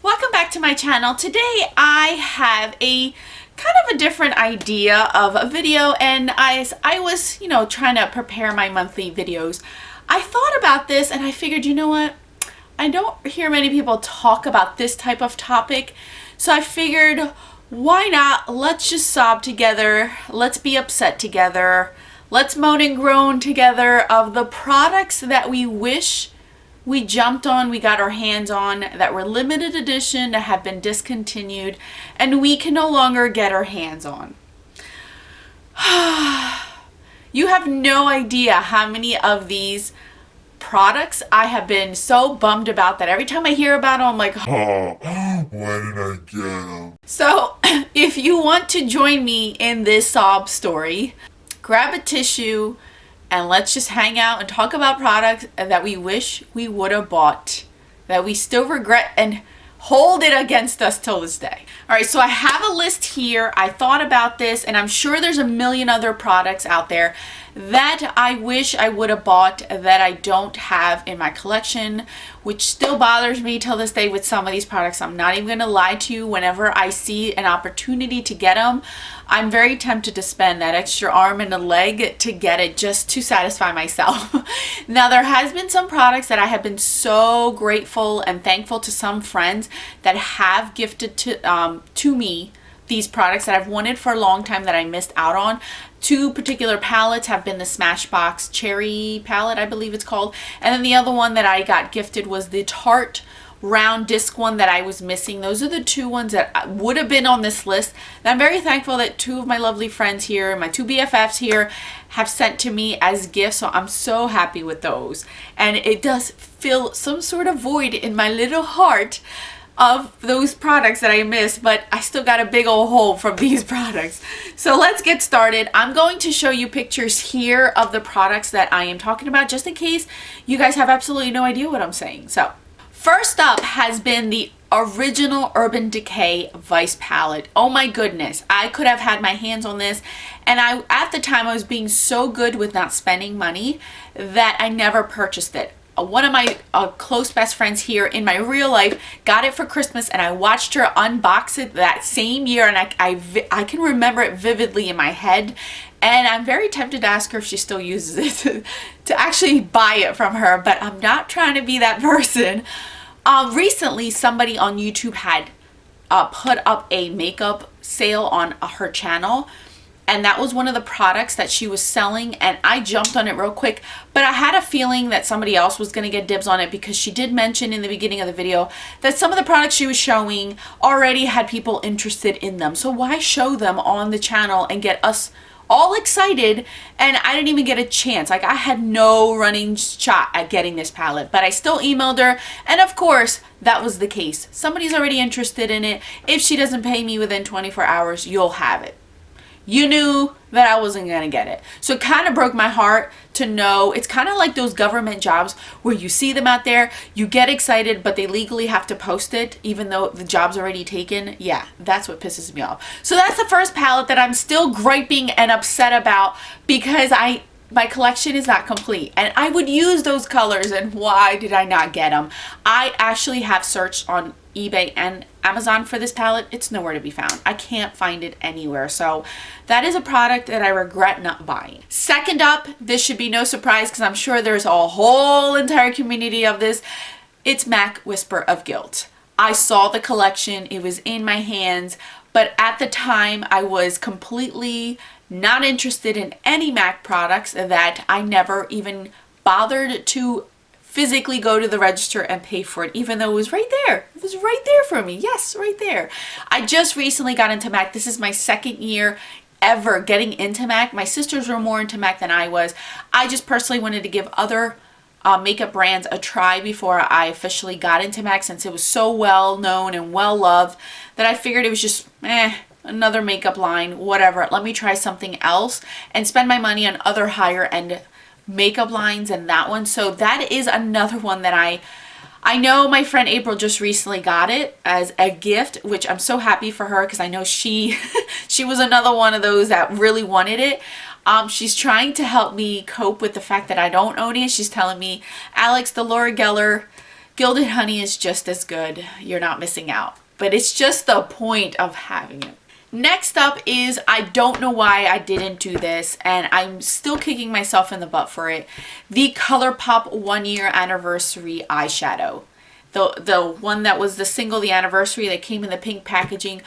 Welcome back to my channel. Today I have a kind of a different idea of a video, and as I was, trying to prepare my monthly videos, I thought about this and I figured, you know what? I don't hear many people talk about this type of topic, so I figured, why not? Let's just sob together. Let's be upset together. Let's moan and groan together of the products that we wish we jumped on, we got our hands on, that were limited edition, that have been discontinued, and we can no longer get our hands on. You have no idea how many of these products I have been so bummed about that every time I hear about them, I'm like, oh, why did I get them? So, if you want to join me in this sob story, grab a tissue, and let's just hang out and talk about products that we wish we would have bought, that we still regret and hold it against us till this day. All right, so I have a list here. I thought about this, and I'm sure there's a million other products out there that I wish I would have bought that I don't have in my collection, which still bothers me till this day with some of these products. I'm not even gonna lie to you. Whenever I see an opportunity to get them, I'm very tempted to spend that extra arm and a leg to get it just to satisfy myself. Now, there has been some products that I have been so grateful and thankful to some friends that have gifted to me these products that I've wanted for a long time that I missed out on. Two particular palettes have been the Smashbox Cherry palette, I believe it's called. And then the other one that I got gifted was the Tarte round disc one that I was missing. Those are the two ones that would have been on this list. And I'm very thankful that two of my lovely friends here, my two BFFs here, have sent to me as gifts. So I'm so happy with those. And it does fill some sort of void in my little heart of those products that I missed, but I still got a big old hole from these products. So let's get started. I'm going to show you pictures here of the products that I am talking about, just in case you guys have absolutely no idea what I'm saying. So first up has been the original Urban Decay Vice palette. Oh my goodness, I could have had my hands on this, and at the time I was being so good with not spending money that I never purchased it. One of my close best friends here in my real life got it for Christmas, and I watched her unbox it that same year, and I can remember it vividly in my head, and I'm very tempted to ask her if she still uses it to actually buy it from her, but I'm not trying to be that person. Recently, somebody on YouTube had put up a makeup sale on her channel, and that was one of the products that she was selling, and I jumped on it real quick, but I had a feeling that somebody else was going to get dibs on it because she did mention in the beginning of the video that some of the products she was showing already had people interested in them. So why show them on the channel and get us all excited? And I didn't even get a chance. Like, I had no running shot at getting this palette, but I still emailed her, and of course that was the case. Somebody's already interested in it. If she doesn't pay me within 24 hours, you'll have it. You knew that I wasn't going to get it. So it kind of broke my heart to know. It's kind of like those government jobs where you see them out there, you get excited, but they legally have to post it even though the job's already taken. Yeah, that's what pisses me off. So that's the first palette that I'm still griping and upset about because my collection is not complete, and I would use those colors, and why did I not get them? I actually have searched on eBay and Amazon for this palette. It's nowhere to be found. I can't find it anywhere. So that is a product that I regret not buying. Second up, this should be no surprise because I'm sure there's a whole entire community of this. It's MAC Whisper of Gilt. I saw the collection. It was in my hands, but at the time I was completely not interested in any MAC products, that I never even bothered to physically go to the register and pay for it, even though it was right there. It was right there for me. Yes, right there. I just recently got into MAC. This is my second year ever getting into MAC. My sisters were more into MAC than I was. I just personally wanted to give other makeup brands a try before I officially got into MAC, since it was so well known and well loved that I figured it was just another makeup line, whatever. Let me try something else and spend my money on other higher end makeup lines than that one. So that is another one that I know my friend April just recently got it as a gift, which I'm so happy for her because I know she was another one of those that really wanted it. She's trying to help me cope with the fact that I don't own it. She's telling me, Alex, the Laura Geller Gilded Honey is just as good. You're not missing out. But it's just the point of having it. Next up is, I don't know why I didn't do this, and I'm still kicking myself in the butt for it, the Colourpop 1 year anniversary eyeshadow. The one that was the single, the anniversary, that came in the pink packaging.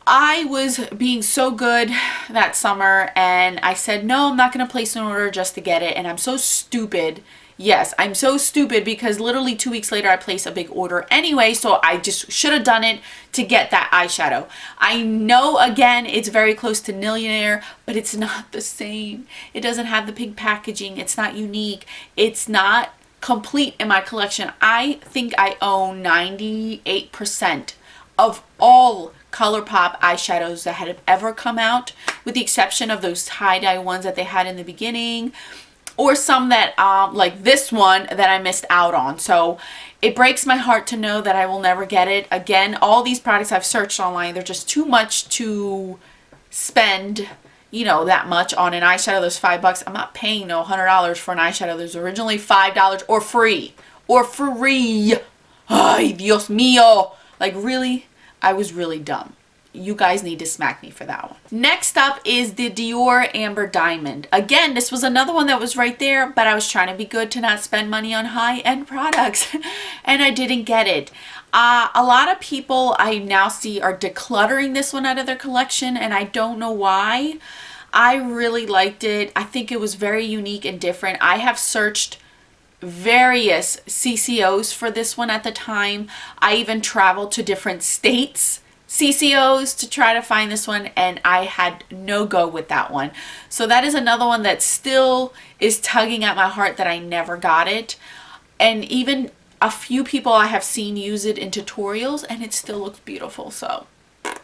I was being so good that summer, and I said, no, I'm not going to place an order just to get it, and I'm so stupid. Yes, I'm so stupid because literally 2 weeks later I placed a big order anyway, so I just should have done it to get that eyeshadow. I know, again, it's very close to Millionaire, but it's not the same. It doesn't have the pink packaging. It's not unique. It's not complete in my collection. I think I own 98% of all Colourpop eyeshadows that had ever come out, with the exception of those tie-dye ones that they had in the beginning, or some that like this one that I missed out on. So it breaks my heart to know that I will never get it. Again, all these products I've searched online, they're just too much to spend, you know, that much on an eyeshadow. Those $5. I'm not paying no $100 for an eyeshadow. There's originally $5 or free. Ay, Dios mío. Like, really? I was really dumb. You guys need to smack me for that one. Next up is the Dior Amber Diamond. Again, this was another one that was right there, but I was trying to be good to not spend money on high-end products, and I didn't get it. A lot of people I now see are decluttering this one out of their collection, and I don't know why. I really liked it. I think it was very unique and different. I have searched various CCOs for this one at the time. I even traveled to different states CCOs to try to find this one, and I had no go with that one. So that is another one that still is tugging at my heart that I never got it. And even a few people I have seen use it in tutorials, and it still looks beautiful. So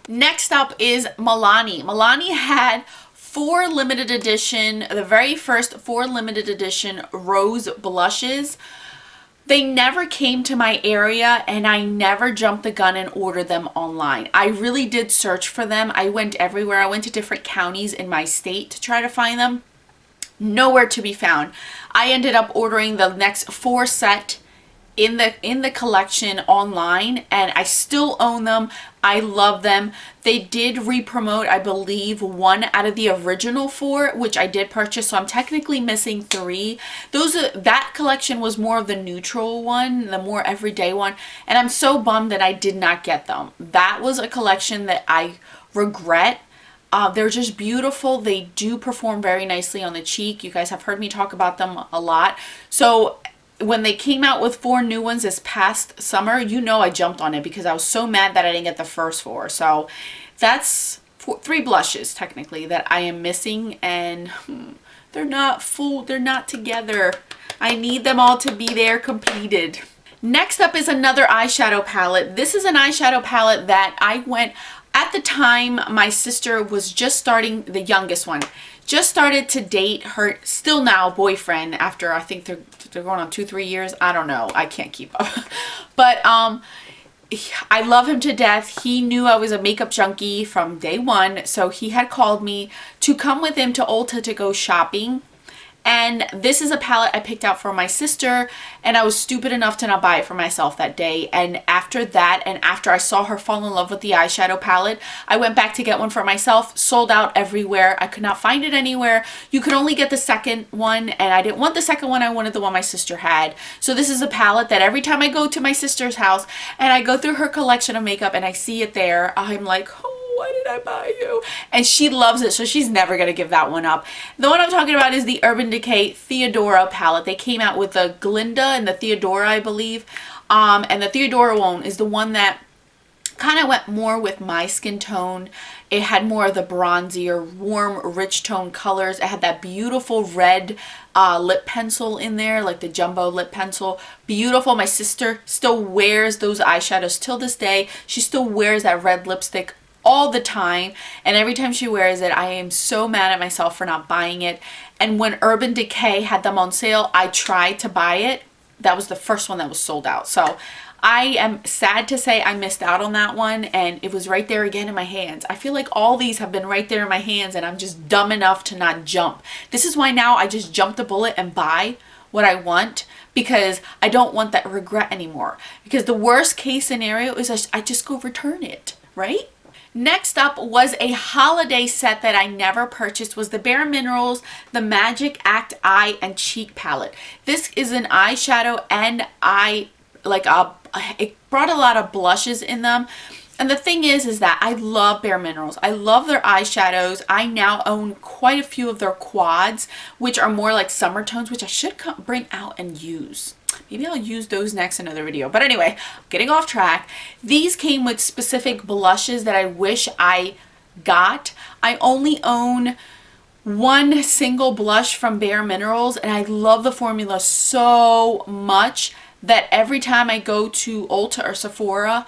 next up is Milani. Milani had 4 limited edition, the very first 4 limited edition rose blushes. They never came to my area, and I never jumped the gun and ordered them online. I really did search for them. I went everywhere. I went to different counties in my state to try to find them. Nowhere to be found. I ended up ordering the next 4 set in the collection online, and I still own them. I love them. They did re-promote, I believe, 1 out of the original 4, which I did purchase, so I'm technically missing 3. That collection was more of the neutral one, the more everyday one, and I'm so bummed that I did not get them. That was a collection that I regret. They're just beautiful. They do perform very nicely on the cheek. You guys have heard me talk about them a lot. So when they came out with 4 new ones this past summer, you know I jumped on it because I was so mad that I didn't get the first 4. So that's 3 blushes technically that I am missing, and they're not full. They're not together. I need them all to be there completed. Next up is another eyeshadow palette. This is an eyeshadow palette that I went, at the time my sister was just starting, the youngest one, just started to date her still now boyfriend after, I think they're going on 2-3 years. I don't know. I can't keep up. But I love him to death. He knew I was a makeup junkie from day one. So he had called me to come with him to Ulta to go shopping. And this is a palette I picked out for my sister, and I was stupid enough to not buy it for myself that day. And after that, and after I saw her fall in love with the eyeshadow palette, I went back to get one for myself. Sold out everywhere. I could not find it anywhere. You could only get the second one, and I didn't want the second one. I wanted the one my sister had. So this is a palette that every time I go to my sister's house and I go through her collection of makeup and I see it there, I'm like, oh, why did I buy you? And she loves it, so she's never going to give that one up. The one I'm talking about is the Urban Decay Theodora palette. They came out with the Glinda and the Theodora, I believe. And the Theodora one is the one that kind of went more with my skin tone. It had more of the bronzier, warm, rich tone colors. It had that beautiful red lip pencil in there, like the jumbo lip pencil. Beautiful. My sister still wears those eyeshadows till this day. She still wears that red lipstick all the time, and every time she wears it I am so mad at myself for not buying it. And when Urban Decay had them on sale, I tried to buy it. That was the first one that was sold out. So I am sad to say I missed out on that one, and it was right there again in my hands. I feel like all these have been right there in my hands, and I'm just dumb enough to not jump. This is why now I just jump the bullet and buy what I want, because I don't want that regret anymore. Because the worst case scenario is I just go return it, right? Next up was a holiday set that I never purchased, was the Bareminerals, the Magic Act Eye and Cheek Palette. This is an eyeshadow and it brought a lot of blushes in them. And the thing is that I love Bareminerals. I love their eyeshadows. I now own quite a few of their quads, which are more like summer tones, which I should bring out and use. Maybe I'll use those next in another video. But anyway, getting off track. These came with specific blushes that I wish I got. I only own one single blush from Bareminerals, and I love the formula so much that every time I go to Ulta or Sephora,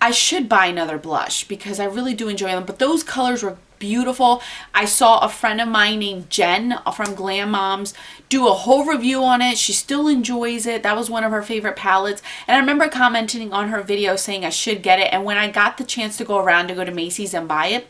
I should buy another blush because I really do enjoy them. But those colors were beautiful. I saw a friend of mine named Jen from Glam Moms do a whole review on it. She still enjoys it. That was one of her favorite palettes. And I remember commenting on her video saying I should get it. And when I got the chance to go around to go to Macy's and buy it,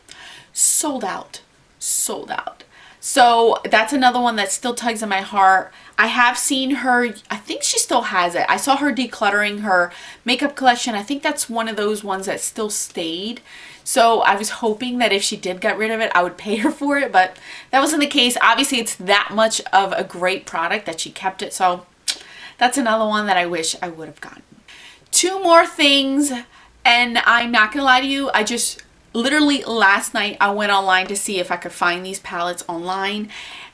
sold out. Sold out. So that's another one that still tugs at my heart. I have seen her, I think she still has it. I saw her decluttering her makeup collection. I think that's one of those ones that still stayed. So I was hoping that if she did get rid of it, I would pay her for it, but that wasn't the case. Obviously, it's that much of a great product that she kept it. So that's another one that I wish I would have gotten. Two more things, and I'm not gonna lie to you, I just literally last night I went online to see if I could find these palettes online,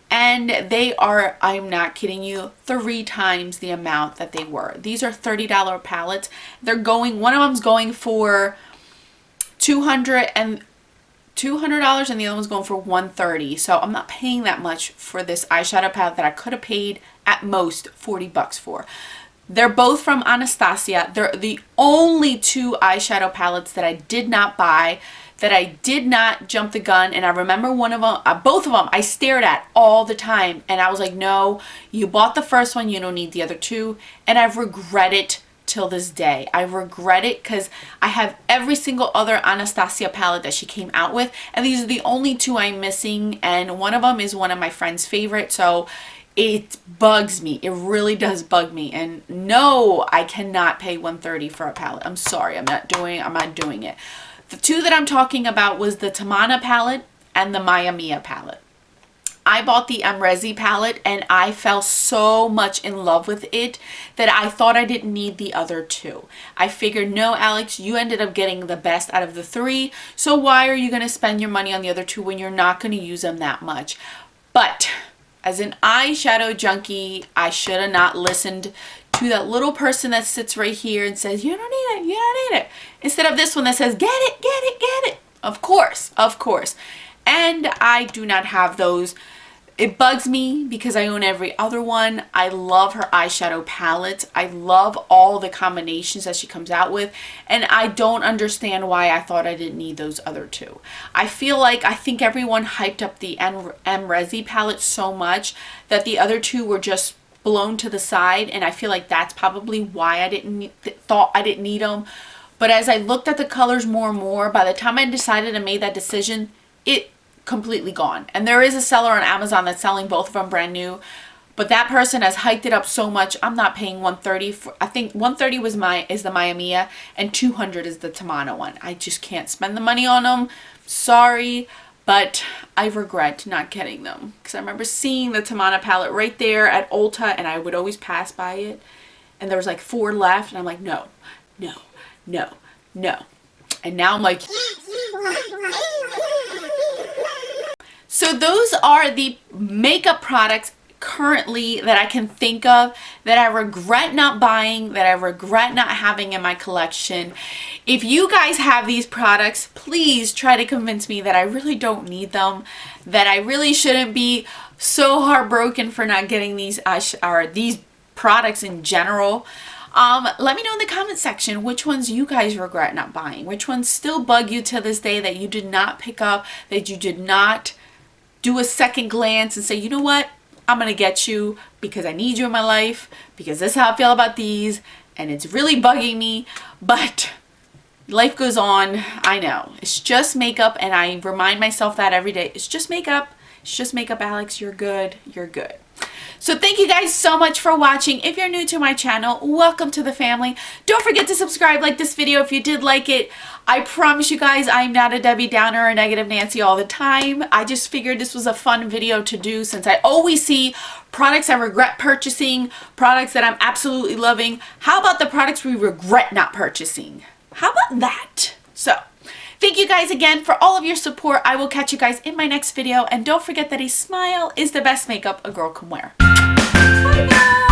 and they are, I'm not kidding you, 3 times the amount that they were. These are $30 palettes. They're going, one of them's going for $200 and the other one's going for $130. So I'm not paying that much for this eyeshadow palette that I could have paid at most $40 for. They're both from Anastasia. They're the only 2 eyeshadow palettes that I did not buy, that I did not jump the gun. And I remember one of them, both of them I stared at all the time, and I was like, no, you bought the first one, you don't need the other 2. And I've regretted it till this day. I regret it because I have every single other Anastasia palette that she came out with, and these are the only 2 I'm missing, and one of them is one of my friend's favorite. So it bugs me. It really does bug me. And no, I cannot pay $130 for a palette. I'm sorry. I'm not doing it. The 2 that I'm talking about was the Tammana palette and the Mia Mia palette. I bought the Resi palette and I fell so much in love with it that I thought I didn't need the other 2. I figured, no, Alex, you ended up getting the best out of the 3. So why are you going to spend your money on the other 2 when you're not going to use them that much? But as an eyeshadow junkie, I should have not listened to that little person that sits right here and says, you don't need it, you don't need it. Instead of this one that says, get it, get it, get it. Of course, of course. And I do not have those. It bugs me because I own every other one. I love her eyeshadow palettes. I love all the combinations that she comes out with. And I don't understand why I thought I didn't need those other 2. I think everyone hyped up the Resi palette so much that the other 2 were just blown to the side. And I feel like that's probably why I thought I didn't need them. But as I looked at the colors more and more, by the time I decided and made that decision, it completely gone. And there is a seller on Amazon that's selling both of them brand new, but that person has hiked it up so much. I'm not paying $130 for, I think $130 is the Mia Mia and $200 is the Tammana one. I just can't spend the money on them. Sorry, but I regret not getting them because I remember seeing the Tammana palette right there at Ulta and I would always pass by it, and there was like 4 left and I'm like, no, no, no, no. And now I'm like, so those are the makeup products currently that I can think of that I regret not buying, that I regret not having in my collection. If you guys have these products, please try to convince me that I really don't need them, that I really shouldn't be so heartbroken for not getting these products in general. Let me know in the comment section which ones you guys regret not buying, which ones still bug you to this day that you did not pick up, that you did not do a second glance and say, you know what, I'm gonna get you because I need you in my life, because this is how I feel about these and it's really bugging me. But life goes on. I know it's just makeup, and I remind myself that every day. It's just makeup. It's just makeup, Alex. You're good. You're good. So thank you guys so much for watching. If you're new to my channel, welcome to the family. Don't forget to subscribe, like this video if you did like it. I promise you guys I'm not a Debbie Downer or a negative Nancy all the time. I just figured this was a fun video to do since I always see products I regret purchasing, products that I'm absolutely loving. How about the products we regret not purchasing? How about that? So, thank you guys again for all of your support. I will catch you guys in my next video. And don't forget that a smile is the best makeup a girl can wear. Bye guys!